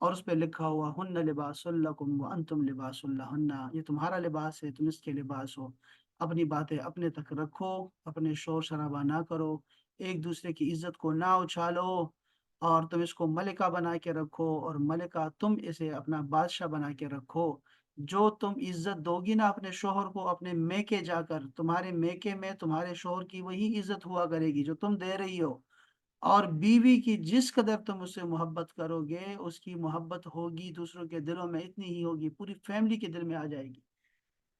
اور اس پہ لکھا ہوا ہن لباسٌ لکم وانتم لباسٌ لہن، یہ تمہارا لباس ہے، تم اس کے لباس ہو۔ اپنی باتیں اپنے تک رکھو، اپنے شور شرابہ نہ کرو، ایک دوسرے کی عزت کو نہ اچھالو، اور تم اس کو ملکہ بنا کے رکھو، اور ملکہ تم اسے اپنا بادشاہ بنا کے رکھو۔ جو تم عزت دو گی نا اپنے شوہر کو، اپنے میکے جا کر، تمہارے میکے میں تمہارے شوہر کی وہی عزت ہوا کرے گی جو تم دے رہی ہو، اور بیوی کی جس قدر تم اس سے محبت کرو گے، اس کی محبت ہوگی دوسروں کے دلوں میں اتنی ہی ہوگی، پوری فیملی کے دل میں آ جائے گی۔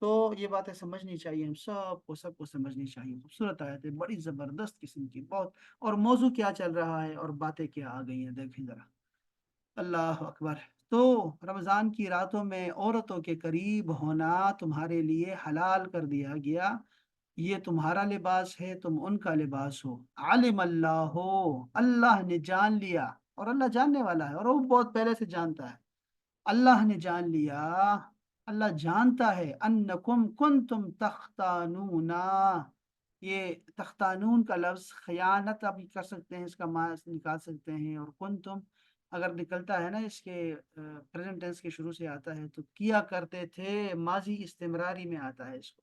تو یہ باتیں سمجھنی چاہیے، ہم سب کو سمجھنی چاہیے۔ خوبصورت آیت ہے، بڑی زبردست قسم کی، بہت۔ اور موضوع کیا چل رہا ہے اور باتیں کیا آ گئی ہیں، دیکھیں ذرا۔ اللہ اکبر۔ تو رمضان کی راتوں میں عورتوں کے قریب ہونا تمہارے لیے حلال کر دیا گیا، یہ تمہارا لباس ہے، تم ان کا لباس ہو۔ علم اللہ ہو، اللہ نے جان لیا، اور اللہ جاننے والا ہے، اور وہ بہت پہلے سے جانتا ہے۔ اللہ نے جان لیا، اللہ جانتا ہے، انکم کنتم تختانون، یہ تختانون کا لفظ خیانت اب کر سکتے ہیں، اس کا معنی نکال سکتے ہیں، اور کنتم اگر نکلتا ہے نا اس کے پریزنٹ ٹینس کے شروع سے آتا ہے تو کیا کرتے تھے، ماضی استمراری میں آتا ہے اس کو۔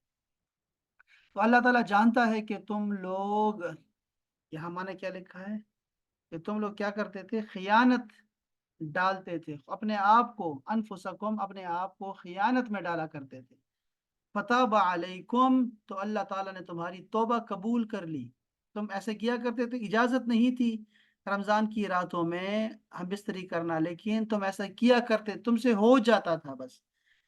تو اللہ تعالیٰ جانتا ہے کہ تم لوگ، یہاں معنی کیا لکھا ہے کہ تم لوگ کیا کرتے تھے، خیانت ڈالتے تھے، اپنے آپ کو، انفسکم، اپنے آپ کو خیانت میں ڈالا کرتے تھے۔ فتاب علیکم، تو اللہ تعالیٰ نے تمہاری توبہ قبول کر لی۔ تم ایسے کیا کرتے تھے، اجازت نہیں تھی رمضان کی راتوں میں ہم بستری کرنا، لیکن تم ایسا کیا کرتے، تم سے ہو جاتا تھا بس،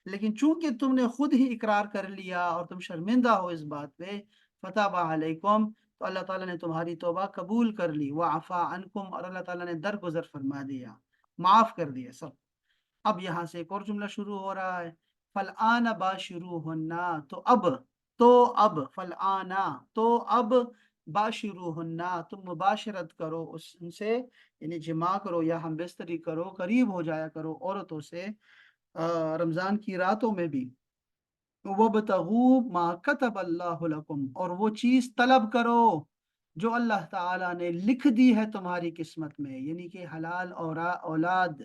لیکن چونکہ تم نے خود ہی اقرار کر لیا اور تم شرمندہ ہو اس بات پہ، فتاب علیکم، تو اللہ تعالیٰ نے تمہاری توبہ قبول کر لی، وعفا عنکم، اور اللہ تعالیٰ نے درگزر فرما دیا، معاف کر دیا سب۔ اب یہاں سے ایک اور جملہ شروع ہو رہا ہے، فَالْآنَ بَاشِرُوهُنَّ، تو اب فَالْآنَ، تو اب باشروہن، تم مباشرت کرو ان سے، یعنی جماع کرو یا ہم بستری کرو، قریب ہو جایا کرو عورتوں سے رمضان کی راتوں میں بھی۔ وَابْتَغُوا مَا كَتَبَ اللَّهُ لَكُمْ، اور وہ چیز طلب کرو جو اللہ تعالیٰ نے لکھ دی ہے تمہاری قسمت میں، یعنی کہ حلال اور اولاد۔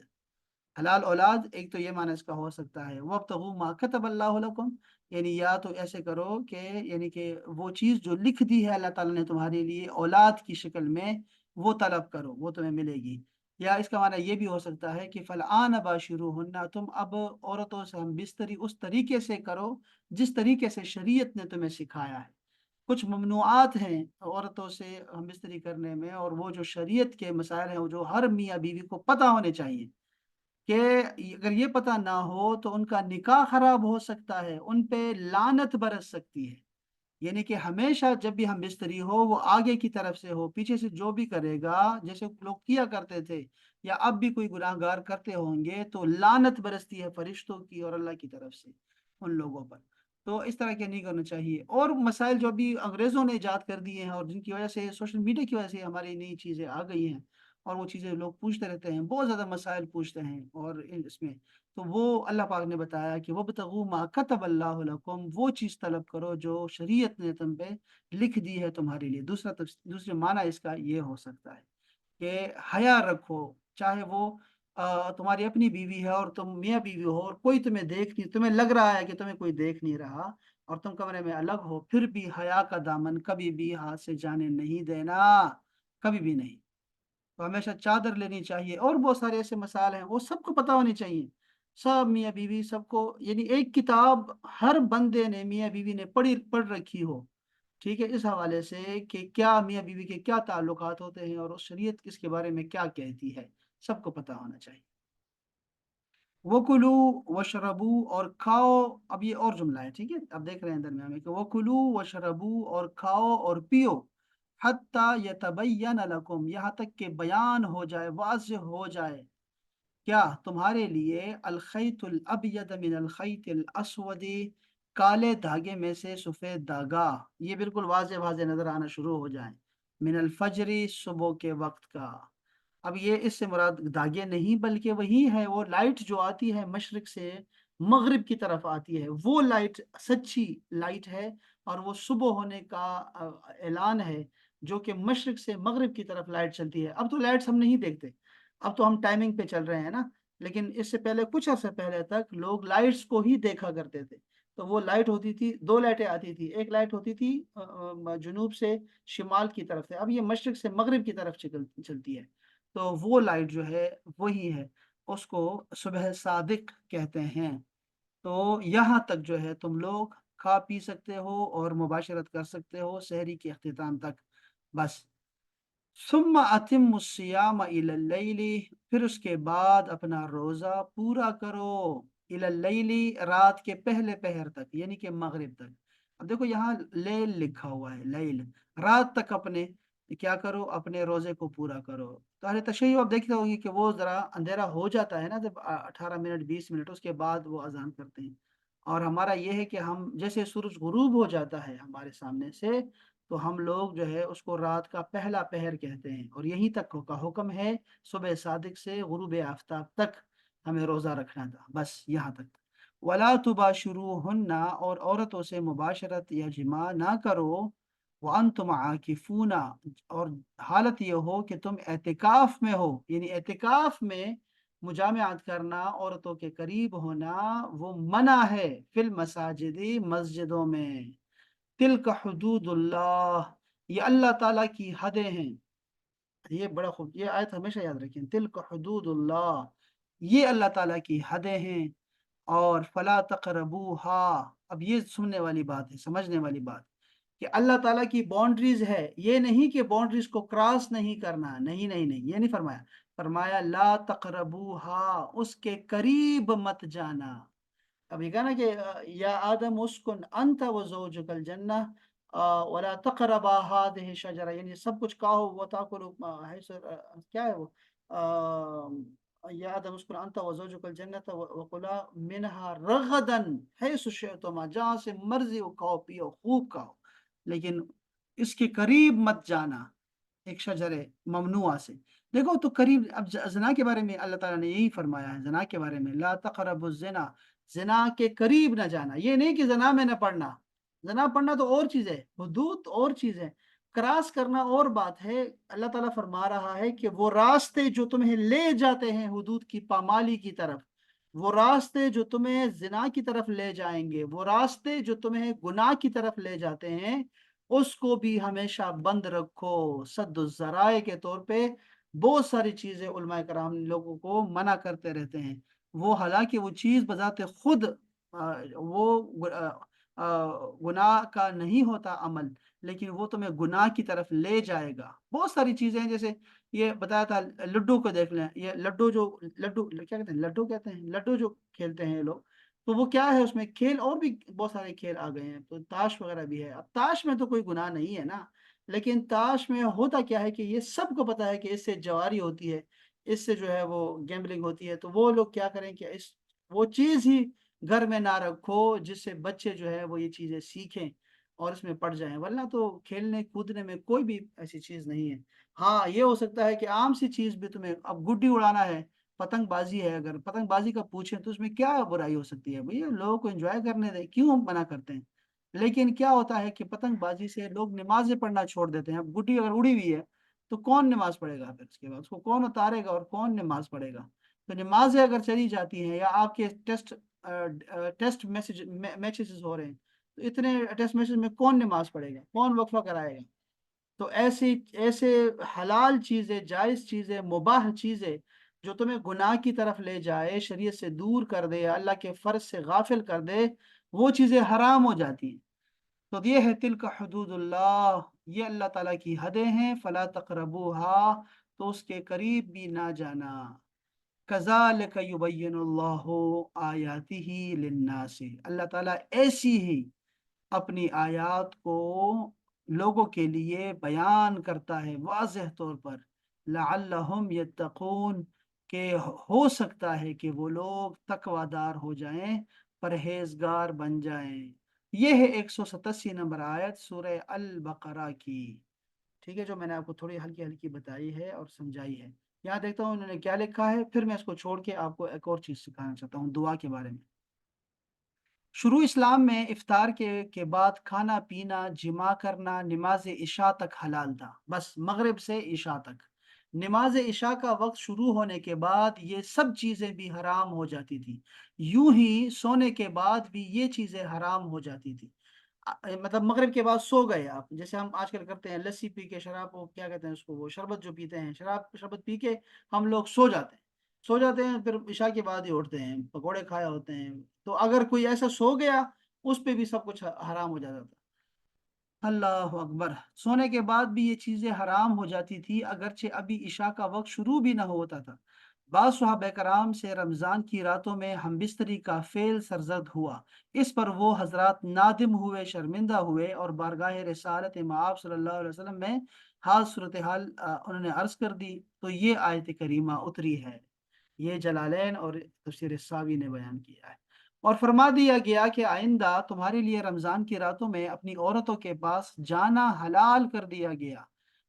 حلال اولاد ایک تو یہ معنی اس کا ہو سکتا ہے، وَابْتَغُوا مَا كَتَبَ اللَّهُ لَكُمْ، یعنی یا تو ایسے کرو کہ یعنی کہ وہ چیز جو لکھ دی ہے اللہ تعالیٰ نے تمہارے لیے اولاد کی شکل میں، وہ طلب کرو، وہ تمہیں ملے گی۔ یا اس کا معنی یہ بھی ہو سکتا ہے کہ فَالْآنَ بَاشِرُوهُنَّ، تم اب عورتوں سے ہم بستری اس طریقے سے کرو جس طریقے سے شریعت نے تمہیں سکھایا ہے۔ کچھ ممنوعات ہیں عورتوں سے ہم بستری کرنے میں، اور وہ جو شریعت کے مسائل ہیں، وہ جو ہر میاں بیوی کو پتہ ہونے چاہیے، کہ اگر یہ پتہ نہ ہو تو ان کا نکاح خراب ہو سکتا ہے، ان پہ لعنت برس سکتی ہے۔ یعنی کہ ہمیشہ جب بھی ہم بستری ہو، وہ آگے کی طرف سے ہو، پیچھے سے جو بھی کرے گا جیسے لوگ کیا کرتے تھے یا اب بھی کوئی گناہ گار کرتے ہوں گے تو لعنت برستی ہے فرشتوں کی اور اللہ کی طرف سے ان لوگوں پر۔ تو اس طرح کے نہیں کرنا چاہیے۔ اور مسائل جو بھی انگریزوں نے ایجاد کر دیے ہیں اور جن کی وجہ سے سوشل میڈیا کی وجہ سے ہماری نئی چیزیں آ گئی ہیں، اور وہ چیزیں لوگ پوچھتے رہتے ہیں، بہت زیادہ مسائل پوچھتے ہیں، اور اس میں تو وہ اللہ پاک نے بتایا کہ وَابْتَغُوا مَا كَتَبَ اللَّهُ لَكُمْ، وہ چیز طلب کرو جو شریعت نے تم پہ لکھ دی ہے تمہارے لیے۔ دوسرے معنی اس کا یہ ہو سکتا ہے کہ حیا رکھو، چاہے وہ تمہاری اپنی بیوی ہے اور تم میاں بیوی ہو، اور کوئی تمہیں دیکھ نہیں، تمہیں لگ رہا ہے کہ تمہیں کوئی دیکھ نہیں رہا، اور تم کمرے میں الگ ہو، پھر بھی حیا کا دامن کبھی بھی ہاتھ سے جانے نہیں دینا، کبھی بھی نہیں۔ تو ہمیشہ چادر لینی چاہیے، اور بہت سارے ایسے مسائل ہیں وہ سب کو پتہ ہونی چاہیے، سب میاں بیوی سب کو، یعنی ایک کتاب ہر بندے نے، میاں بیوی نے پڑھ رکھی ہو، ٹھیک ہے، اس حوالے سے کہ کیا میاں بیوی کے کیا تعلقات ہوتے ہیں اور شریعت اس کے بارے میں کیا کہتی ہے، سب کو پتہ ہونا چاہیے۔ وَكُلُوا وَاشْرَبُوا، اور کھاؤ، اب یہ اور جملہ ہے، ٹھیک ہے، اب دیکھ رہے ہیں درمیان میں کہ وَكُلُوا وَاشْرَبُوا، اور کھاؤ اور پیو، حَتَّى يَتَبَيَّنَ لَكُمْ، یہاں تک کہ بیان ہو جائے، واضح ہو جائے، کیا تمہارے لیے، الخیط الابید من الخیط الاسود، کالے دھاگے میں سے سفید دھاگا، یہ بالکل واضح واضح نظر آنا شروع ہو جائیں، من الفجر، صبح کے وقت کا۔ اب یہ اس سے مراد دھاگے نہیں بلکہ وہی ہے، وہ لائٹ جو آتی ہے مشرق سے مغرب کی طرف آتی ہے، وہ لائٹ سچی لائٹ ہے، اور وہ صبح ہونے کا اعلان ہے، جو کہ مشرق سے مغرب کی طرف لائٹ چلتی ہے۔ اب تو لائٹس ہم نہیں دیکھتے، اب تو ہم ٹائمنگ پہ چل رہے ہیں نا، لیکن اس سے پہلے کچھ عرصے پہلے تک لوگ لائٹس کو ہی دیکھا کرتے تھے. تو وہ لائٹ ہوتی تھی، دو لائٹیں آتی تھی. ایک لائٹ ہوتی تھی جنوب سے شمال کی طرف سے، اب یہ مشرق سے مغرب کی طرف چلتی ہے. تو وہ لائٹ جو ہے وہی ہے، اس کو صبح صادق کہتے ہیں. تو یہاں تک جو ہے تم لوگ کھا پی سکتے ہو اور مباشرت کر سکتے ہو سحری کے اختتام تک بس. ثم اتم الصیام الی اللیل، پھر اس کے بعد اپنا روزہ پورا کرو الی اللیل، رات کے پہلے پہر تک یعنی کہ مغرب تک. اب دیکھو یہاں لیل لکھا ہوا ہے، لیل رات تک اپنے کیا کرو، اپنے روزے کو پورا کرو. تو اہل تشیع آپ دیکھتے ہوگی کہ وہ ذرا اندھیرا ہو جاتا ہے نا جب 18 منٹ 20 منٹ اس کے بعد وہ اذان کرتے ہیں. اور ہمارا یہ ہے کہ ہم جیسے سورج غروب ہو جاتا ہے ہمارے سامنے سے، تو ہم لوگ جو ہے اس کو رات کا پہلا پہر کہتے ہیں، اور یہیں تک کا حکم ہے صبح صادق سے غروب آفتاب تک ہمیں روزہ رکھنا تھا، بس یہاں تک. ولا تباشروہن، اور عورتوں سے مباشرت یا جماع نہ کرو، وانتم عاکفون، اور حالت یہ ہو کہ تم اعتکاف میں ہو، یعنی اعتکاف میں مجامعات کرنا، عورتوں کے قریب ہونا وہ منع ہے. فی المساجد، مسجدوں میں. تلک حدود اللہ، یہ اللہ تعالیٰ کی حدیں ہیں. یہ بڑا خوب، یہ آیت ہمیشہ یاد رکھیں، تلک حدود اللہ، یہ اللہ تعالیٰ کی حدیں ہیں. اور فلا تقربوہا، اب یہ سننے والی بات ہے، سمجھنے والی بات، کہ اللہ تعالیٰ کی باؤنڈریز ہے، یہ نہیں کہ باؤنڈریز کو کراس نہیں کرنا، نہیں نہیں نہیں، یہ نہیں فرمایا. فرمایا لا تقربوہا، اس کے قریب مت جانا. اب یہ کہا نا کہ یا آدم اسکن انت و زوجک الجنہ ولا تقربا هذه الشجرہ، یعنی سب کچھ کھاؤ وتاکلوا کیا ہے وہ یا آدم اسکن انت و زوجک الجنہ وکلا منها رغدا حیث شئتما، جہاں سے مرضی ہو کھاؤ پیو خوب کھاؤ، لیکن اس کے قریب مت جانا ایک شجر ممنوعہ سے. دیکھو تو قریب، اب زنا کے بارے میں اللہ تعالیٰ نے یہی فرمایا ہے، زنا کے بارے میں لا تقربوا الزنا، زنا کے قریب نہ جانا. یہ نہیں کہ زنا میں نہ پڑنا، زنا پڑھنا تو اور چیز ہے، حدود اور چیز ہے، کراس کرنا اور بات ہے. اللہ تعالیٰ فرما رہا ہے کہ وہ راستے جو تمہیں لے جاتے ہیں حدود کی پامالی کی طرف، وہ راستے جو تمہیں زنا کی طرف لے جائیں گے، وہ راستے جو تمہیں گناہ کی طرف لے جاتے ہیں، اس کو بھی ہمیشہ بند رکھو. سد الذرائع کے طور پہ بہت ساری چیزیں علماء کرام لوگوں کو منع کرتے رہتے ہیں. وہ حالانکہ وہ چیز بذات خود وہ گناہ کا نہیں ہوتا عمل، لیکن وہ تمہیں گناہ کی طرف لے جائے گا. بہت ساری چیزیں ہیں، جیسے یہ بتایا تھا لڈو کو دیکھ لیں، یہ لڈو جو لڈو کیا کہتے ہیں، لڈو کہتے ہیں، لڈو جو کھیلتے ہیں یہ لوگ، تو وہ کیا ہے اس میں کھیل، اور بھی بہت سارے کھیل آ گئے ہیں. تو تاش وغیرہ بھی ہے. اب تاش میں تو کوئی گناہ نہیں ہے نا، لیکن تاش میں ہوتا کیا ہے کہ یہ سب کو پتا ہے کہ اس سے جواری ہوتی ہے، اس سے جو ہے وہ گیمبلنگ ہوتی ہے. تو وہ لوگ کیا کریں کہ وہ چیز ہی گھر میں نہ رکھو جس سے بچے جو ہے وہ یہ چیزیں سیکھیں اور اس میں پڑ جائیں، ورنہ تو کھیلنے کودنے میں کوئی بھی ایسی چیز نہیں ہے. ہاں یہ ہو سکتا ہے کہ عام سی چیز بھی تمہیں، اب گڈی اڑانا ہے، پتنگ بازی ہے، اگر پتنگ بازی کا پوچھیں تو اس میں کیا برائی ہو سکتی ہے؟ بھئی لوگوں کو انجوائے کرنے دیں، کیوں ہم منع کرتے ہیں؟ لیکن کیا ہوتا ہے کہ پتنگ بازی سے لوگ نمازیں پڑھنا چھوڑ دیتے ہیں. اب گڈی اگر اڑی ہوئی ہے تو کون نماز پڑھے گا؟ پھر اس کے بعد اس کو کون اتارے گا اور کون نماز پڑھے گا؟ تو نمازیں اگر چلی جاتی ہیں یا آپ کے ٹیسٹ میچز ہو رہے ہیں، تو اتنے ٹیسٹ میچز میں کون نماز پڑھے گا، کون وقفہ کرائے گا؟ تو ایسے حلال چیزیں، جائز چیزیں، مباح چیزیں جو تمہیں گناہ کی طرف لے جائے، شریعت سے دور کر دے، اللہ کے فرض سے غافل کر دے، وہ چیزیں حرام ہو جاتی ہیں. تو یہ ہے تلک حدود اللہ، یہ اللہ تعالیٰ کی حدیں ہیں. فلا تقربوہا، تو اس کے قریب بھی نہ جانا. کذالک یبین اللہ آیاتہ للناس، اللہ تعالیٰ ایسی ہی اپنی آیات کو لوگوں کے لیے بیان کرتا ہے واضح طور پر. لعلہم یتقون، کہ ہو سکتا ہے کہ وہ لوگ تقوی دار ہو جائیں، پرہیزگار بن جائیں. یہ ہے 187 نمبر آیت سورہ البقرہ کی. ٹھیک ہے، جو میں نے آپ کو تھوڑی ہلکی ہلکی بتائی ہے اور سمجھائی ہے. یہاں دیکھتا ہوں انہوں نے کیا لکھا ہے، پھر میں اس کو چھوڑ کے آپ کو ایک اور چیز سکھانا چاہتا ہوں دعا کے بارے میں. شروع اسلام میں افطار کے بعد کھانا پینا، جماع کرنا نماز عشاء تک حلال تھا، بس مغرب سے عشاء تک. نماز عشاء کا وقت شروع ہونے کے بعد یہ سب چیزیں بھی حرام ہو جاتی تھی، یوں ہی سونے کے بعد بھی یہ چیزیں حرام ہو جاتی تھی۔ مطلب مغرب کے بعد سو گئے آپ، جیسے ہم آج کل کرتے ہیں، لسی پی کے، شراب وہ کیا کہتے ہیں اس کو، وہ شربت جو پیتے ہیں، شربت پی کے ہم لوگ سو جاتے ہیں پھر عشاء کے بعد ہی اٹھتے ہیں، پکوڑے کھائے ہوتے ہیں، تو اگر کوئی ایسا سو گیا اس پہ بھی سب کچھ حرام ہو جاتا تھا۔ اللہ اکبر! سونے کے بعد بھی یہ چیزیں حرام ہو جاتی تھی، اگرچہ ابھی عشاء کا وقت شروع بھی نہ ہوتا تھا۔ بعض صحابہ کرام سے رمضان کی راتوں میں ہم بستری کا فعل سرزد ہوا۔ اس پر وہ حضرات نادم ہوئے، شرمندہ ہوئے اور بارگاہ رسالت مآب صلی اللہ علیہ وسلم میں حال صورتحال انہوں نے عرض کر دی، تو یہ آیت کریمہ اتری ہے۔ یہ جلالین اور تفسیر الساوی نے بیان کیا ہے۔ اور فرما دیا گیا کہ آئندہ تمہارے لیے رمضان کی راتوں میں اپنی عورتوں کے پاس جانا حلال کر دیا گیا۔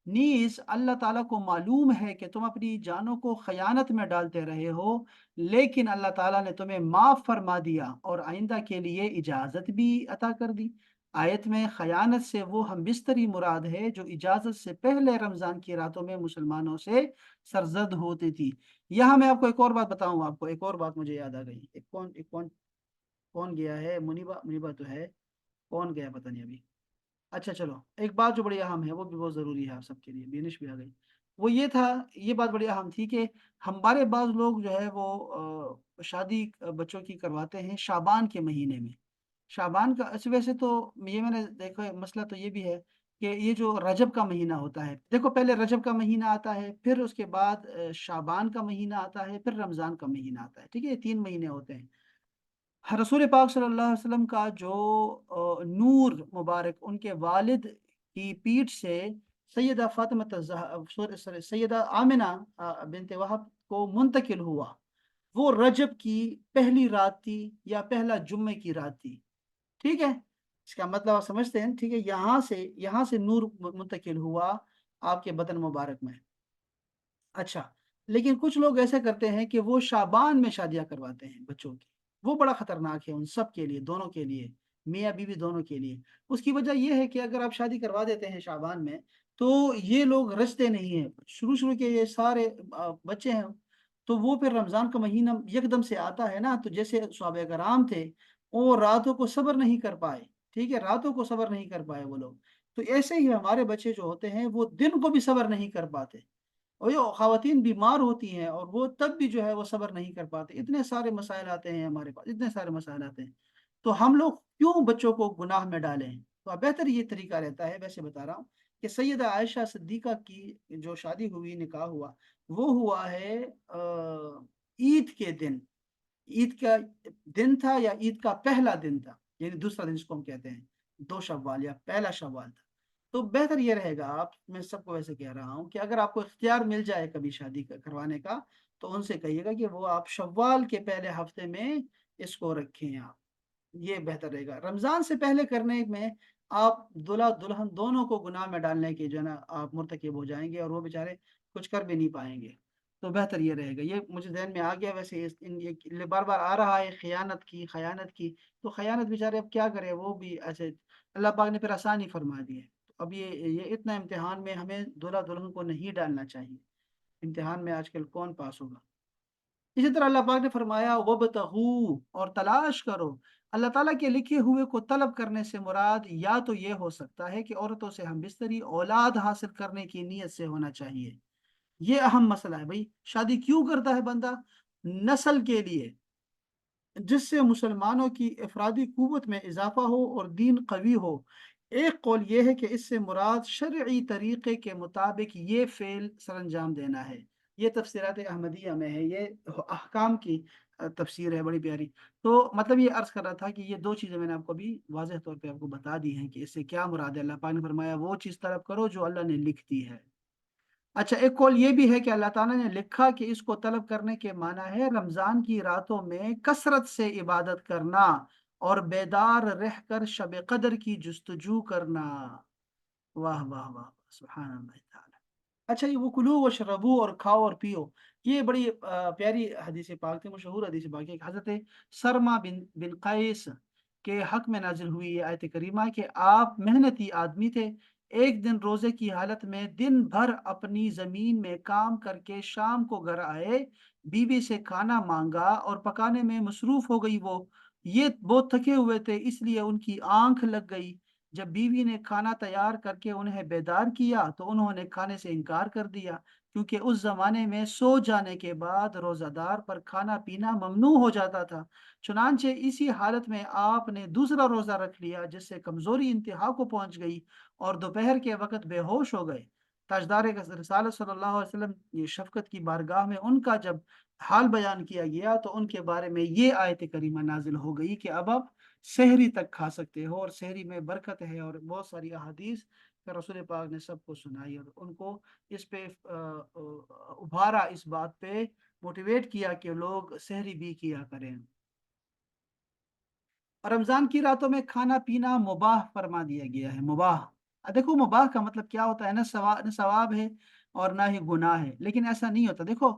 نیز اللہ تعالیٰ کو معلوم ہے کہ تم اپنی جانوں کو خیانت میں ڈالتے رہے ہو، لیکن اللہ تعالیٰ نے تمہیں معاف فرما دیا اور آئندہ کے لیے اجازت بھی عطا کر دی۔ آیت میں خیانت سے وہ ہم بستری مراد ہے جو اجازت سے پہلے رمضان کی راتوں میں مسلمانوں سے سرزد ہوتی تھی۔ یہاں میں آپ کو ایک اور بات بتاؤں، آپ کو ایک اور بات مجھے یاد آ گئی۔ کون گیا ہے؟ منیبا تو ہے، کون گیا پتہ نہیں ابھی۔ اچھا چلو، ایک بات جو بڑی اہم ہے، وہ بھی بہت ضروری ہے آپ سب کے لیے، بینش بھی آ گئی۔ وہ یہ تھا، یہ بات بڑی اہم تھی کہ ہمارے بعض لوگ جو ہے وہ شادی بچوں کی کرواتے ہیں شعبان کے مہینے میں۔ شعبان کا ویسے تو یہ میں نے دیکھا، مسئلہ تو یہ بھی ہے کہ یہ جو رجب کا مہینہ ہوتا ہے، دیکھو پہلے رجب کا مہینہ آتا ہے، پھر اس کے بعد شعبان کا مہینہ آتا ہے، پھر رمضان کا مہینہ آتا ہے، ٹھیک ہے، یہ 3 مہینے ہوتے ہیں۔ رسول پاک صلی اللہ علیہ وسلم کا جو نور مبارک ان کے والد کی پیٹھ سے سیدہ سیدہ آمنہ بنت وہب کو منتقل ہوا، وہ رجب کی پہلی رات تھی یا پہلا جمعے کی رات تھی، ٹھیک ہے؟ اس کا مطلب آپ سمجھتے ہیں، ٹھیک ہے؟ یہاں سے نور منتقل ہوا آپ کے بدن مبارک میں۔ اچھا، لیکن کچھ لوگ ایسے کرتے ہیں کہ وہ شعبان میں شادیاں کرواتے ہیں بچوں کی، وہ بڑا خطرناک ہے ان سب کے لیے، دونوں کے لیے، میاں بیوی دونوں کے لیے۔ اس کی وجہ یہ ہے کہ اگر آپ شادی کروا دیتے ہیں شعبان میں، تو یہ لوگ رچتے نہیں ہیں، شروع کے یہ سارے بچے ہیں، تو وہ پھر رمضان کا مہینہ یکدم سے آتا ہے نا، تو جیسے صحابہ کرام تھے، وہ راتوں کو صبر نہیں کر پائے، ٹھیک ہے؟ راتوں کو صبر نہیں کر پائے وہ لوگ، تو ایسے ہی ہمارے بچے جو ہوتے ہیں وہ دن کو بھی صبر نہیں کر پاتے، اور یہ خواتین بیمار ہوتی ہیں اور وہ تب بھی جو ہے وہ صبر نہیں کر پاتے، اتنے سارے مسائل آتے ہیں ہمارے پاس، اتنے سارے مسائل آتے ہیں، تو ہم لوگ کیوں بچوں کو گناہ میں ڈالیں؟ تو اب بہتر یہ طریقہ رہتا ہے، ویسے بتا رہا ہوں، کہ سیدہ عائشہ صدیقہ کی جو شادی ہوئی، نکاح ہوا، وہ ہوا ہے عید کے دن، عید کا دن تھا یا عید کا پہلا دن تھا، یعنی دوسرا دن جس کو ہم کہتے ہیں 2 شوال یا پہلا شوال تھا۔ تو بہتر یہ رہے گا، آپ میں سب کو ویسے کہہ رہا ہوں کہ اگر آپ کو اختیار مل جائے کبھی شادی کروانے کا، تو ان سے کہیے گا کہ وہ آپ شوال کے پہلے ہفتے میں اس کو رکھیں آپ، یہ بہتر رہے گا۔ رمضان سے پہلے کرنے میں آپ دلہا دلہن دونوں کو گناہ میں ڈالنے کے جو ہے نا آپ مرتکب ہو جائیں گے، اور وہ بیچارے کچھ کر بھی نہیں پائیں گے، تو بہتر یہ رہے گا۔ یہ مجھے ذہن میں آ گیا، ویسے یہ بار بار آ رہا ہے، خیانت کی، تو خیانت بیچارے اب کیا کرے، وہ بھی ایسے اللہ پاک نے پھر آسانی فرما دی ہے۔ تو اب یہ اتنا امتحان میں ہمیں دلہا دلہن کو نہیں ڈالنا چاہیے، امتحان میں آج کل کون پاس ہوگا؟ اسی طرح اللہ پاک نے فرمایا وَابْتَغُوا، اور تلاش کرو۔ اللہ تعالیٰ کے لکھے ہوئے کو طلب کرنے سے مراد یا تو یہ ہو سکتا ہے کہ عورتوں سے ہم بستری اولاد حاصل کرنے کی نیت سے ہونا چاہیے، یہ اہم مسئلہ ہے بھائی، شادی کیوں کرتا ہے بندہ؟ نسل کے لیے، جس سے مسلمانوں کی افرادی قوت میں اضافہ ہو اور دین قوی ہو۔ ایک قول یہ ہے کہ اس سے مراد شرعی طریقے کے مطابق یہ فعل سر انجام دینا ہے، یہ تفسیرات احمدیہ میں ہے، یہ احکام کی تفسیر ہے بڑی پیاری۔ تو مطلب یہ عرض کر رہا تھا کہ یہ 2 چیزیں میں نے آپ کو بھی واضح طور پہ آپ کو بتا دی ہیں کہ اس سے کیا مراد ہے۔ اللہ پاک نے فرمایا وہ چیز طلب کرو جو اللہ نے لکھ دی ہے۔ اچھا، ایک قول یہ بھی ہے کہ اللہ تعالیٰ نے لکھا کہ اس کو طلب کرنے کے معنی ہے رمضان کی راتوں میں کثرت سے عبادت کرنا اور بیدار رہ کر شب قدر کی جستجو کرنا۔ واہ واہ واہ، سبحان اللہ تعالیٰ۔ اچھا، یہ وہ کلو و شربو، اور کھاؤ اور پیو، یہ بڑی پیاری حدیث پاک تھی، مشہور حدیث پاک ہے کہ حضرت سرما بن قیس کے حق میں نازل ہوئی یہ آیت کریمہ کہ آپ محنتی آدمی تھے، ایک دن روزے کی حالت میں دن بھر اپنی زمین میں کام کر کے شام کو گھر آئے، بیوی سے کھانا مانگا اور پکانے میں مصروف ہو گئی وہ۔ یہ بہت تھکے ہوئے تھے اس لیے ان کی آنکھ لگ گئی۔ جب بیوی نے کھانا تیار کر کے انہیں بیدار کیا تو انہوں نے کھانے سے انکار کر دیا، کیونکہ اس زمانے میں سو جانے کے بعد روزہ دار پر کھانا پینا ممنوع ہو جاتا تھا۔ چنانچہ اسی حالت میں آپ نے دوسرا روزہ رکھ لیا، جس سے کمزوری انتہا کو پہنچ گئی اور دوپہر کے وقت بے ہوش ہو گئے۔ تاجدار رسالت صلی اللہ علیہ وسلم یہ شفقت کی بارگاہ میں ان کا جب حال بیان کیا گیا تو ان کے بارے میں یہ آیت کریمہ نازل ہو گئی کہ اب آپ سحری تک کھا سکتے ہو، اور سحری میں برکت ہے، اور بہت ساری احادیث کہ رسول پاک نے سب کو سنائی اور ان کو اس پہ ابھارا، اس بات پہ موٹیویٹ کیا کہ لوگ سحری بھی کیا کریں۔ اور رمضان کی راتوں میں کھانا پینا مباح فرما دیا گیا ہے، مباح۔ دیکھو مباح کا مطلب کیا ہوتا ہے، نہ ثواب ہے اور نہ ہی گناہ ہے، لیکن ایسا نہیں ہوتا۔ دیکھو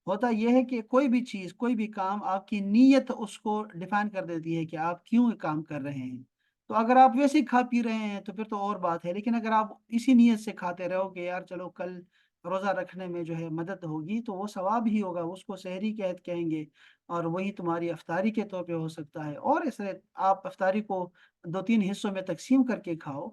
ہوتا یہ ہے کہ کوئی بھی چیز، کوئی بھی کام، آپ کی نیت اس کو ڈیفائن کر دیتی ہے کہ آپ کیوں یہ کام کر رہے ہیں۔ تو اگر آپ ویسے ہی کھا پی رہے ہیں تو پھر تو اور بات ہے، لیکن اگر آپ اسی نیت سے کھاتے رہو کہ یار چلو کل روزہ رکھنے میں جو ہے مدد ہوگی، تو وہ ثواب ہی ہوگا، اس کو سحری کہیں گے، اور وہی تمہاری افطاری کے طور پہ ہو سکتا ہے۔ اور اس طرح آپ افطاری کو 2-3 حصوں میں تقسیم کر کے کھاؤ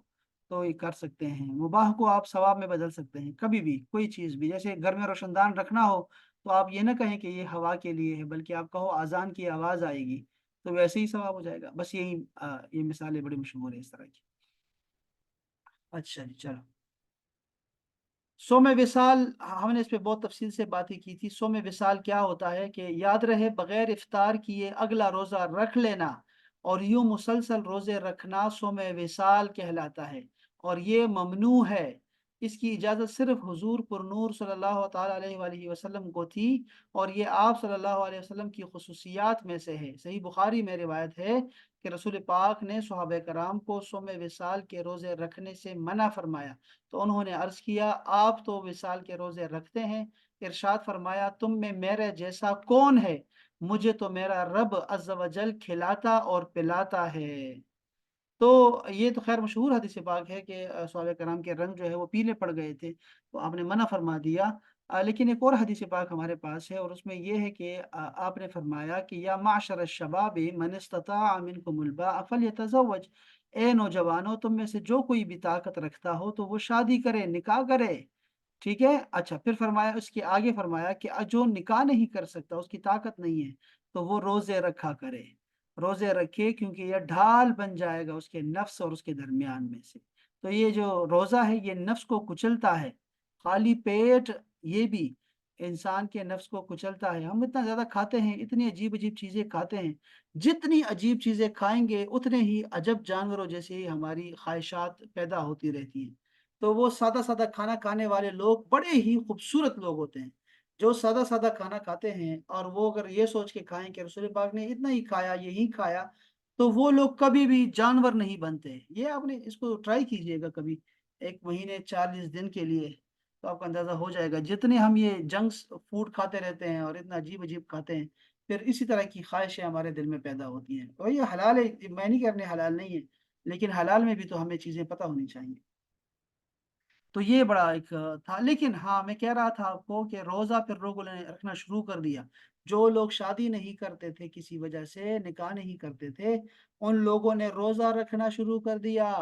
تو یہ کر سکتے ہیں۔ مباح کو آپ ثواب میں بدل سکتے ہیں، کبھی بھی کوئی چیز بھی، جیسے گھر میں روشن دان رکھنا ہو تو آپ یہ نہ کہیں کہ یہ ہوا کے لیے ہے، بلکہ آپ کہو اذان کی آواز آئے گی تو ویسے ہی ثواب ہو جائے گا۔ بس یہی یہ مثالیں بڑی مشہور ہیں اس طرح کی۔ اچھا جی چلو، سوم وصال، ہم نے اس پہ بہت تفصیل سے باتیں کی تھی۔ سوم وصال کیا ہوتا ہے کہ یاد رہے بغیر افطار کیے اگلا روزہ رکھ لینا اور یوں مسلسل روزے رکھنا سوم وصال کہلاتا ہے، اور یہ ممنوع ہے۔ اس کی اجازت صرف حضور پر نور صلی اللہ تعالیٰ علیہ وآلہ وسلم کو تھی، اور یہ آپ صلی اللہ علیہ وسلم کی خصوصیات میں سے ہے۔ صحیح بخاری میں روایت ہے کہ رسول پاک نے صحابہ کرام کو سوم وصال کے روزے رکھنے سے منع فرمایا، تو انہوں نے عرض کیا آپ تو وصال کے روزے رکھتے ہیں، ارشاد فرمایا تم میں میرے جیسا کون ہے، مجھے تو میرا رب عز و جل کھلاتا اور پلاتا ہے۔ تو یہ تو خیر مشہور حدیث پاک ہے کہ صحابہ کرام کے رنگ جو ہے وہ پیلے پڑ گئے تھے، تو آپ نے منع فرما دیا۔ لیکن ایک اور حدیث پاک ہمارے پاس ہے، اور اس میں یہ ہے کہ آپ نے فرمایا کہ یا معشر الشباب من استطاع منکم الباء فلیتزوج، اے نوجوانوں تم میں سے جو کوئی بھی طاقت رکھتا ہو تو وہ شادی کرے، نکاح کرے۔ ٹھیک ہے، اچھا پھر فرمایا، اس کے آگے فرمایا کہ جو نکاح نہیں کر سکتا، اس کی طاقت نہیں ہے، تو وہ روزے رکھا کرے، روزے رکھے، کیونکہ یہ ڈھال بن جائے گا اس کے نفس اور اس کے درمیان میں سے۔ تو یہ جو روزہ ہے یہ نفس کو کچلتا ہے، خالی پیٹ یہ بھی انسان کے نفس کو کچلتا ہے۔ ہم اتنا زیادہ کھاتے ہیں، اتنی عجیب عجیب چیزیں کھاتے ہیں، جتنی عجیب چیزیں کھائیں گے اتنے ہی عجب جانوروں جیسے ہی ہماری خواہشات پیدا ہوتی رہتی ہیں۔ تو وہ سادہ سادہ کھانا کھانے والے لوگ بڑے ہی خوبصورت لوگ ہوتے ہیں، جو سادہ سادہ کھانا کھاتے ہیں، اور وہ اگر یہ سوچ کے کھائیں کہ رسول پاک نے اتنا ہی کھایا، یہی کھایا، تو وہ لوگ کبھی بھی جانور نہیں بنتے۔ یہ آپ نے اس کو ٹرائی کیجئے گا کبھی، 1 مہینے 40 دن کے لیے، تو آپ کا اندازہ ہو جائے گا۔ جتنے ہم یہ جنکس فوڈ کھاتے رہتے ہیں اور اتنا عجیب عجیب کھاتے ہیں، پھر اسی طرح کی خواہشیں ہمارے دل میں پیدا ہوتی ہیں۔ اور یہ حلال ہے، میں نہیں کرنے حلال نہیں ہے، لیکن حلال میں بھی تو ہمیں چیزیں پتہ ہونی چاہیے۔ تو یہ بڑا ایک تھا، لیکن ہاں میں کہہ رہا تھا آپ کو کہ روزہ پھر لوگوں نے رکھنا شروع کر دیا۔ جو لوگ شادی نہیں کرتے تھے، کسی وجہ سے نکاح نہیں کرتے تھے، ان لوگوں نے روزہ رکھنا شروع کر دیا۔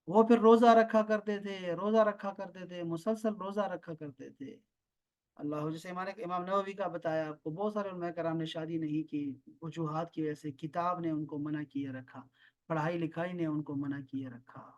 وہ پھر روزہ رکھا کرتے تھے، روزہ رکھا کرتے تھے، مسلسل روزہ رکھا کرتے تھے۔ اللہ، جیسے امام نووی کا بتایا آپ کو، بہت سارے علماء کرام نے شادی نہیں کی، وجوہات کی وجہ سے، کتاب نے ان کو منع کیے رکھا، پڑھائی لکھائی نے ان کو منع کیے رکھا۔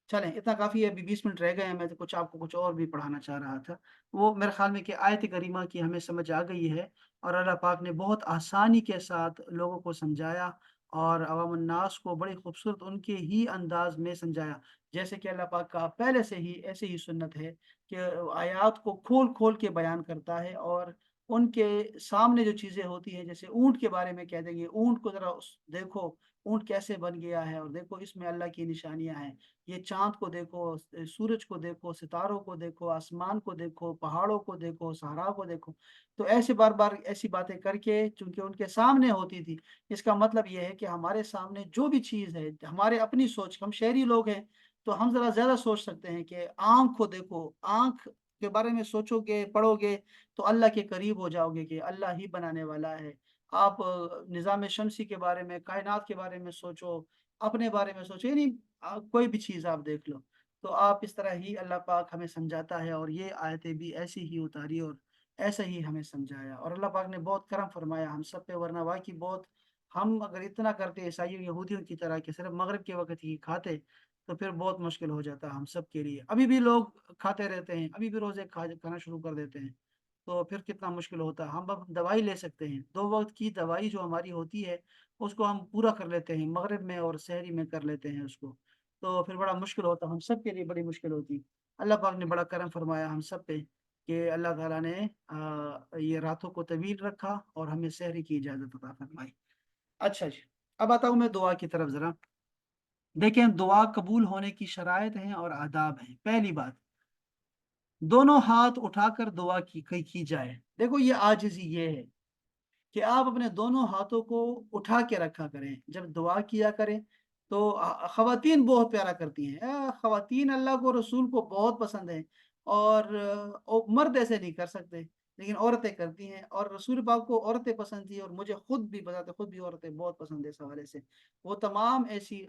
چلیں اتنا کافی ہے، ابھی 20 منٹ رہ گئے ہیں، میں تو کچھ آپ کو کچھ اور بھی پڑھانا چاہ رہا تھا۔ وہ میرے خیال میں کہ آیت کریمہ کی ہمیں سمجھ آ گئی ہے، اور اللہ پاک نے بہت آسانی کے ساتھ لوگوں کو سمجھایا، اور عوام الناس کو بڑی خوبصورت ان کے ہی انداز میں سمجھایا، جیسے کہ اللہ پاک کا پہلے سے ہی ایسے ہی سنت ہے کہ آیات کو کھول کھول کے بیان کرتا ہے، اور ان کے سامنے جو چیزیں ہوتی ہیں، جیسے اونٹ کے بارے میں کہہ دیں گے، اونٹ کو ذرا دیکھو، اونٹ کیسے بن گیا ہے، اور دیکھو اس میں اللہ کی نشانیاں ہیں، یہ چاند کو دیکھو، سورج کو دیکھو، ستاروں کو دیکھو، آسمان کو دیکھو، پہاڑوں کو دیکھو، صحرا کو دیکھو۔ تو ایسے بار بار ایسی باتیں کر کے چونکہ ان کے سامنے ہوتی تھی، اس کا مطلب یہ ہے کہ ہمارے سامنے جو بھی چیز ہے، ہمارے اپنی سوچ، ہم شہری لوگ ہیں، تو ہم ذرا زیادہ سوچ سکتے ہیں کہ آنکھ کو دیکھو، آنکھ کے بارے میں سوچو گے، پڑھو گے تو اللہ کے قریب ہو جاؤ گے کہ اللہ ہی بنانے والا ہے۔ آپ نظام شمسی کے بارے میں، کائنات کے بارے میں سوچو، اپنے بارے میں سوچو، یعنی کوئی بھی چیز آپ دیکھ لو تو آپ اس طرح ہی اللہ پاک ہمیں سمجھاتا ہے، اور یہ آیتیں بھی ایسی ہی اتاری اور ایسا ہی ہمیں سمجھایا، اور اللہ پاک نے بہت کرم فرمایا ہم سب پہ، ورنہ واقعی بہت ہم اگر اتنا کرتے عیسائیوں یہودیوں کی طرح کہ صرف مغرب کے وقت ہی کھاتے تو پھر بہت مشکل ہو جاتا ہم سب کے لیے۔ ابھی بھی لوگ کھاتے رہتے ہیں، ابھی بھی روزے کھانا شروع کر دیتے ہیں، تو پھر کتنا مشکل ہوتا ہے۔ ہم اب دوائی لے سکتے ہیں، 2 وقت کی دوائی جو ہماری ہوتی ہے اس کو ہم پورا کر لیتے ہیں، مغرب میں اور سحری میں کر لیتے ہیں اس کو، تو پھر بڑا مشکل ہوتا، ہم سب کے لیے بڑی مشکل ہوتی۔ اللہ پاک نے بڑا کرم فرمایا ہم سب پہ کہ اللہ تعالیٰ نے یہ راتوں کو طویل رکھا اور ہمیں سحری کی اجازت عطا فرمائی۔ اچھا جی، اب آتا ہوں میں دعا کی طرف ذرا۔ دیکھیں، دعا قبول ہونے کی شرائط ہیں اور آداب ہیں۔ پہلی بات، دونوں ہاتھ اٹھا کر دعا کی جائے۔ دیکھو یہ عاجزی یہ ہے کہ آپ اپنے دونوں ہاتھوں کو اٹھا کے رکھا کریں جب دعا کیا کریں۔ تو خواتین بہت پیارا کرتی ہیں، خواتین اللہ کو رسول کو بہت پسند ہیں، اور مرد ایسے نہیں کر سکتے، لیکن عورتیں کرتی ہیں، اور رسول پاک کو عورتیں پسند تھی، اور مجھے خود بھی بتاتے، خود بھی عورتیں بہت پسند ہے اس حوالے سے۔ وہ تمام ایسی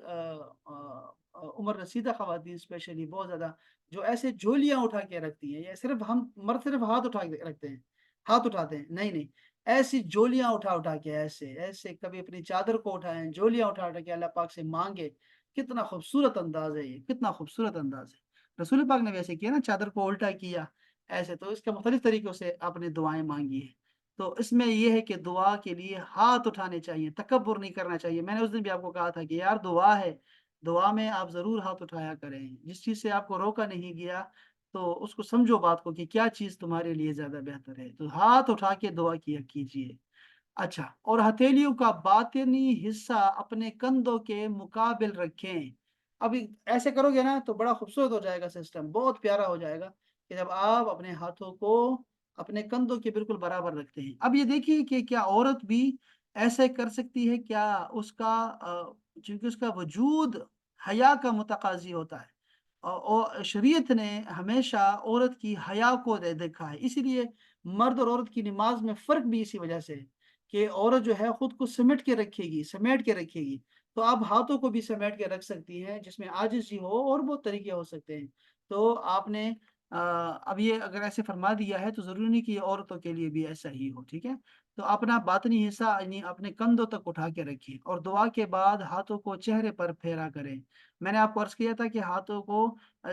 عمر رسیدہ خواتین اسپیشلی بہت زیادہ جو ایسے جھولیاں اٹھا کے رکھتی ہیں، یا صرف ہم مرد صرف ہاتھ اٹھا کے رکھتے ہیں، ہاتھ اٹھاتے ہیں، نہیں نہیں، ایسی جولیاں اٹھا اٹھا کے، ایسے ایسے کبھی اپنی چادر کو اٹھائیں، جولیاں اٹھا اٹھا کے اللہ پاک سے مانگے۔ کتنا خوبصورت انداز ہے یہ، کتنا خوبصورت انداز ہے۔ رسول پاک نے ویسے کیا نا، چادر کو الٹا کیا ایسے، تو اس کے مختلف طریقوں سے آپ نے دعائیں مانگی ہیں۔ تو اس میں یہ ہے کہ دعا کے لیے ہاتھ اٹھانے چاہیے، تکبر نہیں کرنا چاہیے۔ میں نے اس دن بھی آپ کو کہا تھا کہ یار دعا ہے، دعا میں آپ ضرور ہاتھ اٹھایا کریں، جس چیز سے آپ کو روکا نہیں گیا تو اس کو سمجھو بات کو کہ کیا چیز تمہارے لیے زیادہ بہتر ہے، تو ہاتھ اٹھا کے دعا کیا کیجیے۔ اچھا، اور ہتھیلیوں کا باطنی حصہ اپنے کندھوں کے مقابل رکھیں۔ اب ایسے کرو گے نا تو بڑا خوبصورت ہو جائے گا سسٹم، بہت پیارا ہو جائے گا کہ جب آپ اپنے ہاتھوں کو اپنے کندھوں کے بالکل برابر رکھتے ہیں۔ اب یہ دیکھیے کہ کیا عورت بھی ایسے کر سکتی ہے؟ کیا اس کا چونکہ اس کا وجود حیا کا متقاضی ہوتا ہے، اور شریعت نے ہمیشہ عورت کی حیا کو دیکھا ہے، اسی لیے مرد اور عورت کی نماز میں فرق بھی اسی وجہ سے ہے کہ عورت جو ہے خود کو سمیٹ کے رکھے گی، سمیٹ کے رکھے گی، تو آپ ہاتھوں کو بھی سمیٹ کے رکھ سکتی ہیں جس میں عاجزی ہو، اور بہت طریقے ہو سکتے ہیں۔ تو آپ نے اب یہ اگر ایسے فرما دیا ہے تو ضروری نہیں کہ یہ عورتوں کے لیے بھی ایسا ہی ہو، ٹھیک ہے؟ تو اپنا باطنی حصہ یعنی اپنے کندھوں تک اٹھا کے رکھیں، اور دعا کے بعد ہاتھوں کو چہرے پر پھیرا کریں۔ میں نے آپ کو عرض کیا تھا کہ ہاتھوں کو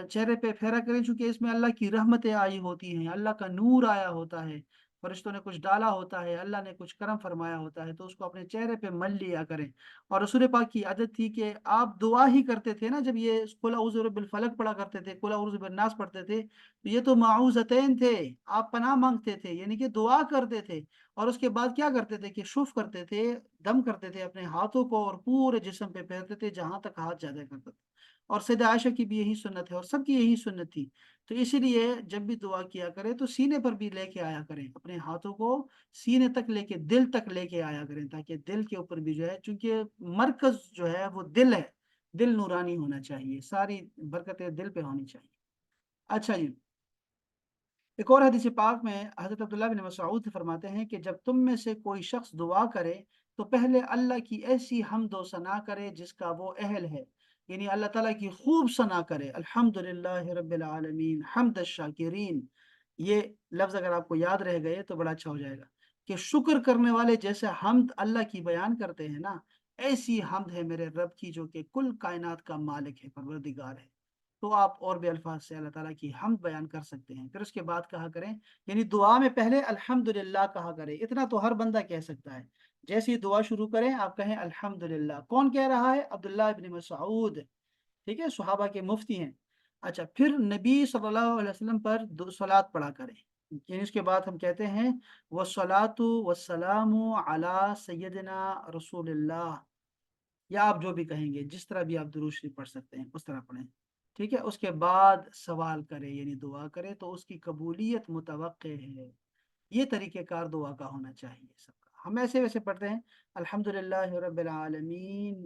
چہرے پہ پھیرا کریں، چونکہ اس میں اللہ کی رحمتیں آئی ہوتی ہیں، اللہ کا نور آیا ہوتا ہے، فرشتوں نے کچھ ڈالا ہوتا ہے، اللہ نے کچھ کرم فرمایا ہوتا ہے، تو اس کو اپنے چہرے پہ مل لیا کریں۔ اور رسول پاک کی عادت تھی کہ آپ دعا ہی کرتے تھے نا، جب یہ قل اعوذ برب الفلق پڑھا کرتے تھے، قل اعوذ بالناس پڑھتے تھے، تو یہ تو معوذتین تھے، آپ پناہ مانگتے تھے، یعنی کہ دعا کرتے تھے، اور اس کے بعد کیا کرتے تھے کہ شف کرتے تھے، دم کرتے تھے اپنے ہاتھوں کو، اور پورے جسم پہ پھیرتے تھے جہاں تک ہاتھ زیادہ کرتے تھے۔ اور سیدہ عائشہ کی بھی یہی سنت ہے، اور سب کی یہی سنت تھی۔ تو اسی لیے جب بھی دعا کیا کرے تو سینے پر بھی لے کے آیا کریں، اپنے ہاتھوں کو سینے تک لے کے، دل تک لے کے آیا کریں، تاکہ دل کے اوپر بھی جو ہے، چونکہ مرکز جو ہے وہ دل ہے، دل نورانی ہونا چاہیے، ساری برکتیں دل پہ ہونی چاہیے۔ اچھا جی، ایک اور حدیث پاک میں حضرت عبداللہ بن مسعود فرماتے ہیں کہ جب تم میں سے کوئی شخص دعا کرے تو پہلے اللہ کی ایسی حمد و ثنا کرے جس کا وہ اہل ہے، یعنی اللہ تعالیٰ کی خوب ثنا کرے، الحمدللہ رب العالمین حمد الشاکرین۔ یہ لفظ اگر آپ کو یاد رہ گئے تو بڑا اچھا ہو جائے گا کہ شکر کرنے والے جیسے حمد اللہ کی بیان کرتے ہیں نا، ایسی حمد ہے میرے رب کی جو کہ کل کائنات کا مالک ہے، پروردگار ہے۔ تو آپ اور بھی الفاظ سے اللہ تعالیٰ کی حمد بیان کر سکتے ہیں، پھر اس کے بعد کہا کریں، یعنی دعا میں پہلے الحمدللہ کہا کریں، اتنا تو ہر بندہ کہہ سکتا ہے۔ جیسے ہی دعا شروع کریں آپ کہیں الحمدللہ۔ کون کہہ رہا ہے؟ عبداللہ ابن مسعود، ٹھیک ہے، صحابہ کے مفتی ہیں۔ اچھا، پھر نبی صلی اللہ علیہ وسلم پر صلوات پڑھا کریں، یعنی اس کے بعد ہم کہتے ہیں والصلاۃ والسلام علی سیدنا رسول اللہ، یا آپ جو بھی کہیں گے، جس طرح بھی آپ درود شریف پڑھ سکتے ہیں اس طرح پڑھیں، ٹھیک ہے؟ اس کے بعد سوال کرے یعنی دعا کرے تو اس کی قبولیت متوقع ہے۔ یہ طریقہ کار دعا کا ہونا چاہیے سب کا۔ ہم ایسے ویسے پڑھتے ہیں الحمدللہ رب العالمین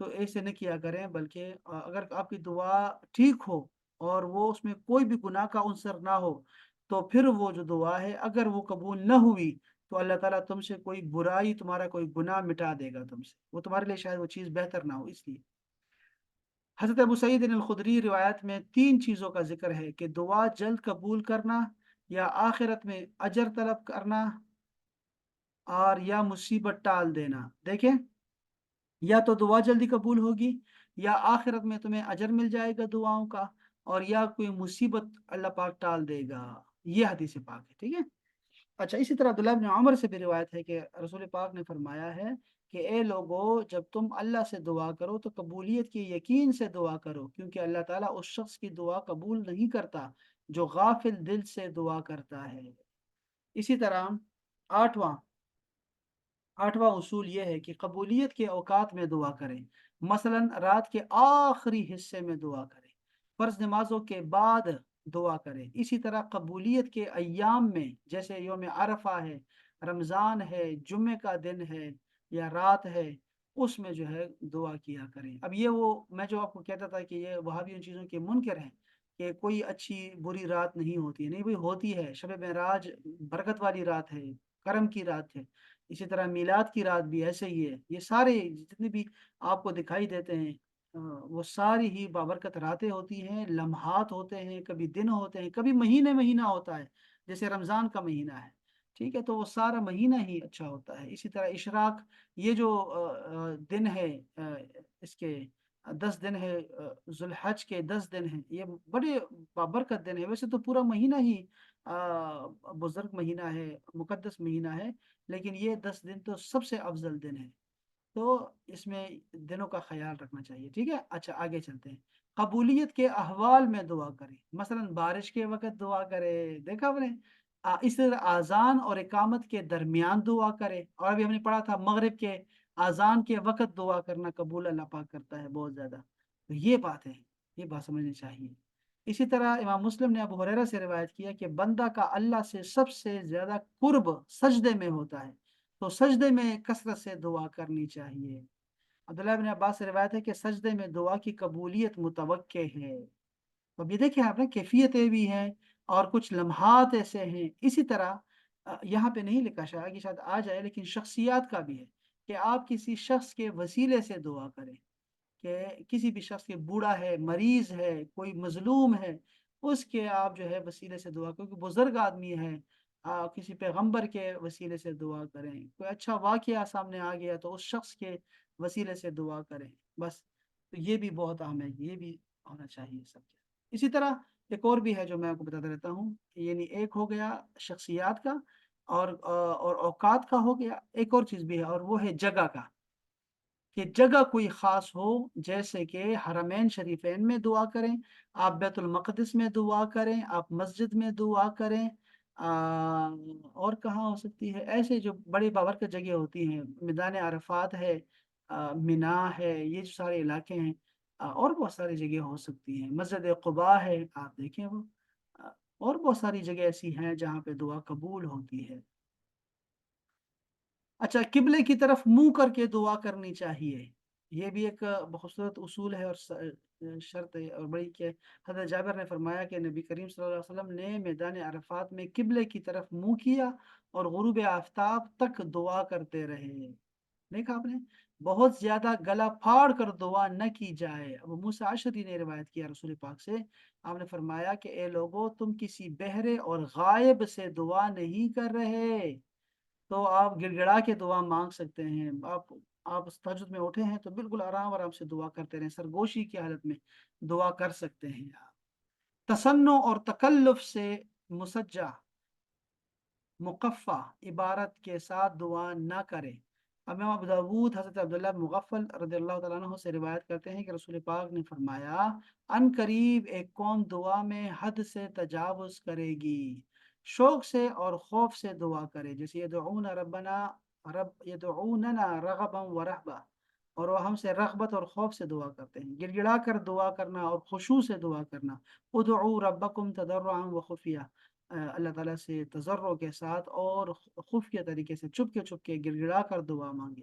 تو ایسے نہ کیا کریں، بلکہ اگر آپ کی دعا ٹھیک ہو اور وہ اس میں کوئی بھی گناہ کا عنصر نہ ہو، تو پھر وہ جو دعا ہے اگر وہ قبول نہ ہوئی تو اللہ تعالیٰ تم سے کوئی برائی، تمہارا کوئی گناہ مٹا دے گا تم سے، وہ تمہارے لیے شاید وہ چیز بہتر نہ ہو اس لیے۔ حضرت ابو سعید الخدری روایت میں 3 چیزوں کا ذکر ہے کہ دعا جلد قبول کرنا، یا آخرت میں اجر طلب کرنا، اور یا مصیبت ٹال دینا۔ دیکھیں، یا تو دعا جلدی قبول ہوگی، یا آخرت میں تمہیں اجر مل جائے گا دعاؤں کا، اور یا کوئی مصیبت اللہ پاک ٹال دے گا۔ یہ حدیث پاک ہے، ٹھیک ہے۔ اچھا، اسی طرح عبداللہ بن عمر سے بھی روایت ہے کہ رسول پاک نے فرمایا ہے کہ اے لوگو، جب تم اللہ سے دعا کرو تو قبولیت کی یقین سے دعا کرو، کیونکہ اللہ تعالیٰ اس شخص کی دعا قبول نہیں کرتا جو غافل دل سے دعا کرتا ہے۔ اسی طرح آٹھواں آٹھواں اصول یہ ہے کہ قبولیت کے اوقات میں دعا کریں، مثلا رات کے آخری حصے میں دعا کریں، فرض نمازوں کے بعد دعا کریں۔ اسی طرح قبولیت کے ایام میں، جیسے یوم عرفہ ہے، رمضان ہے، جمعے کا دن ہے یا رات ہے، اس میں جو ہے دعا کیا کریں۔ اب یہ وہ میں جو آپ کو کہتا تھا کہ یہ وہاں بھی ان چیزوں کے منکر ہیں کہ کوئی اچھی بری رات نہیں ہوتی ہے، نہیں بھائی ہوتی ہے۔ شب معراج برکت والی رات ہے، کرم کی رات ہے۔ اسی طرح میلاد کی رات بھی ایسے ہی ہے۔ یہ سارے جتنے بھی آپ کو دکھائی دیتے ہیں وہ ساری ہی بابرکت راتیں ہوتی ہیں، لمحات ہوتے ہیں، کبھی دن ہوتے ہیں، کبھی مہینہ ہوتا ہے، جیسے رمضان کا مہینہ ہے، ٹھیک ہے، تو وہ سارا مہینہ ہی اچھا ہوتا ہے۔ اسی طرح اشراق، یہ جو دن ہے، اس کے 10 دن ہے، ذوالحج کے 10 دن ہیں، یہ بڑے بابرکت دن ہے۔ ویسے تو پورا مہینہ ہی بزرگ مہینہ ہے، مقدس مہینہ ہے، لیکن یہ 10 دن تو سب سے افضل دن ہے، تو اس میں دنوں کا خیال رکھنا چاہیے، ٹھیک ہے۔ اچھا، آگے چلتے ہیں۔ قبولیت کے احوال میں دعا کریں، مثلا بارش کے وقت دعا کرے، دیکھا آپ نے۔ اس طرح اذان اور اقامت کے درمیان دعا کرے، اور ابھی ہم نے پڑھا تھا مغرب کے اذان کے وقت دعا کرنا قبول اللہ پاک کرتا ہے بہت زیادہ، تو یہ بات ہے، یہ بات سمجھنی چاہیے۔ اسی طرح امام مسلم نے ابو ہریرہ سے روایت کیا کہ بندہ کا اللہ سے سب سے زیادہ قرب سجدے میں ہوتا ہے، تو سجدے میں کثرت سے دعا کرنی چاہیے۔ عبداللہ بن عباس سے روایت ہے کہ سجدے میں دعا کی قبولیت متوقع ہے۔ اب یہ دیکھیں آپ نے، کیفیتیں بھی ہیں اور کچھ لمحات ایسے ہیں۔ اسی طرح یہاں پہ نہیں لکھا، شاید آ جائے، لیکن شخصیات کا بھی ہے کہ آپ کسی شخص کے وسیلے سے دعا کریں، کہ کسی بھی شخص کے بوڑھا ہے، مریض ہے، کوئی مظلوم ہے، اس کے آپ جو ہے وسیلے سے دعا کریں، کوئی بزرگ آدمی ہے، کسی پیغمبر کے وسیلے سے دعا کریں، کوئی اچھا واقعہ سامنے آ گیا تو اس شخص کے وسیلے سے دعا کریں، بس۔ تو یہ بھی بہت اہم ہے، یہ بھی ہونا چاہیے سب کے۔ اسی طرح ایک اور بھی ہے جو میں آپ کو بتاتا رہتا ہوں، یعنی ایک ہو گیا شخصیات کا، اور اوقات کا ہو گیا، ایک اور چیز بھی ہے اور وہ ہے جگہ کا، کہ جگہ کوئی خاص ہو، جیسے کہ حرمین شریفین میں دعا کریں، آپ بیت المقدس میں دعا کریں، آپ مسجد میں دعا کریں، اور کہاں ہو سکتی ہے؟ ایسے جو بڑے بابرکت جگہ ہوتی ہیں، میدان عرفات ہے، مینا ہے، یہ جو سارے علاقے ہیں، اور بہت ساری جگہ ہو سکتی ہیں، مسجد قباء ہے، آپ دیکھیں وہ، آ، اور بہت ساری جگہ ایسی ہیں جہاں پہ دعا قبول ہوتی ہے۔ اچھا، قبلے کی طرف منہ کر کے دعا کرنی چاہیے، یہ بھی ایک خوبصورت اصول ہے اور شرط ہے اور بڑی، کہ حضرت جابر نے فرمایا کہ نبی کریم صلی اللہ علیہ وسلم نے میدان عرفات میں قبلے کی طرف منہ کیا اور غروب آفتاب تک دعا کرتے رہے۔ دیکھا آپ نے، بہت زیادہ گلا پھاڑ کر دعا نہ کی جائے۔ ابو موسیٰ اشعری نے روایت کیا رسول پاک سے، آپ نے فرمایا کہ اے لوگو، تم کسی بہرے اور غائب سے دعا نہیں کر رہے، تو آپ گڑ گڑا کے دعا مانگ سکتے ہیں۔ آپ تہجد میں اٹھے ہیں تو بالکل آرام آرام سے دعا کرتے رہیں، سرگوشی کی حالت میں دعا کر سکتے ہیں آپ۔ تصنع اور تکلف سے مسجع مقفع عبارت کے ساتھ دعا نہ کریں۔ امام ابو داود حضرت عبداللہ بن مغفل رضی اللہ تعالیٰ عنہ سے روایت کرتے ہیں کہ رسول پاک نے فرمایا، ان قریب ایک قوم دعا میں حد سے تجاوز کرے گی، شوق سے اور خوف سے دعا کرے، جیسے یدعوننا رغبا ورہبا، اور وہ ہم سے رغبت اور خوف سے دعا کرتے ہیں، گڑ گڑا کر دعا کرنا اور خشوع سے دعا کرنا۔ ادعوا ربکم تضرعا وخفیہ، اللہ تعالیٰ سے تضرع کے ساتھ اور خفیہ طریقے سے، چھپ کے گڑ گڑا کر دعا مانگے۔